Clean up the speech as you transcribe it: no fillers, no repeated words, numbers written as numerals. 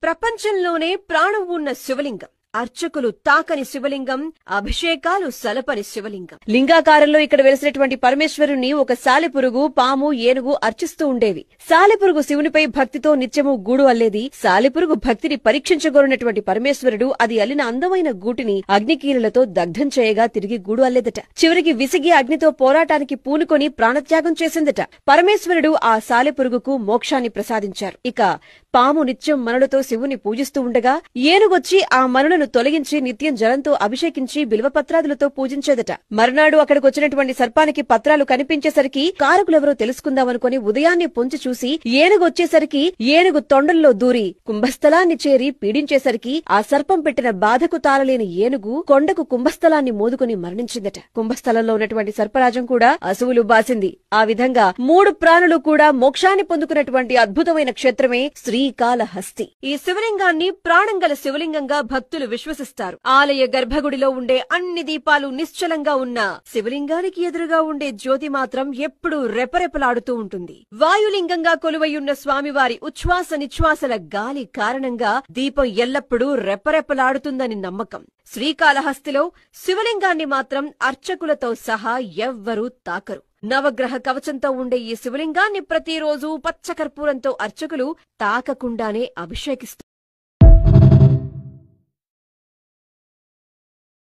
ప్రపంచంలోనే ప్రాణం ఉన్న శివలింగం, అర్చకులు తాకని శివలింగం, అభిషేకాలు సలపని శివలింగం. లింగాకారంలో ఇక్కడ వెలిసినటువంటి పరమేశ్వరుణ్ణి ఒక సాలెపురుగు, పాము, ఏనుగు అర్చిస్తూ ఉండేవి. సాలెపురుగు శివునిపై భక్తితో నిత్యము గూడు అల్లేది. సాలెపురుగు భక్తిని పరీక్షించగోరినటువంటి పరమేశ్వరుడు అది అల్లిన అందమైన గూటిని అగ్నికీలలతో దగ్ధం చేయగా తిరిగి గూడు అల్లేదట. చివరికి విసిగి అగ్నితో పోరాటానికి పూనుకొని ప్రాణత్యాగం చేసిందట. పరమేశ్వరుడు ఆ సాలెపురుగుకు మోక్షాన్ని ప్రసాదించారు. ఇక పాము నిత్యం మనులతో శివుని పూజిస్తూ ఉండగా ఏనుగొచ్చి ఆ మనులను తొలగించి నిత్యం జలంతో అభిషేకించి బిల్వపత్రాదులతో పూజించేదట. మరునాడు అక్కడికొచ్చినటువంటి సర్పానికి పత్రాలు కనిపించేసరికి కారకులెవరో తెలుసుకుందామనుకుని ఉదయాన్నే పొంచి చూసి ఏనుగొచ్చేసరికి ఏనుగు తొండల్లో దూరి కుంభస్థలాన్ని చేరి పీడించేసరికి ఆ సర్పం పెట్టిన బాధకు తాళలేని ఏనుగు కొండకు కుంభస్థలాన్ని మోదుకుని మరణించిందట. కుంభస్థలంలో ఉన్నటువంటి సర్పరాజం కూడా అసువులు బాసింది. ఆ విధంగా 3 ప్రాణులు కూడా మోక్షాన్ని పొందుకున్నటువంటి అద్భుతమైన క్షేత్రమే శ్రీకాళహస్తి. ఈ శివలింగాన్ని ప్రాణంగల శివలింగంగా భక్తులు విశ్వసిస్తారు. ఆలయ గర్భగుడిలో ఉండే అన్ని దీపాలు నిశ్చలంగా ఉన్న శివలింగానికి ఎదురుగా ఉండే జ్యోతి మాత్రం ఎప్పుడూ రెపరెపలాడుతూ ఉంటుంది. వాయులింగంగా కొలువైయున్న స్వామివారి ఉచ్ఛ్వాస నిశ్వాసల గాలి కారణంగా దీపం ఎల్లప్పుడూ రెపరెపలాడుతుందని నమ్మకం. శ్రీకాళహస్తిలో శివలింగాన్ని మాత్రం అర్చకులతో సహా ఎవ్వరూ తాకరు. నవగ్రహ కవచంతో ఉండే ఈ శివలింగాన్ని ప్రతిరోజు పచ్చకర్పూరంతో అర్చకులు తాకకుండానే అభిషేకిస్తారు.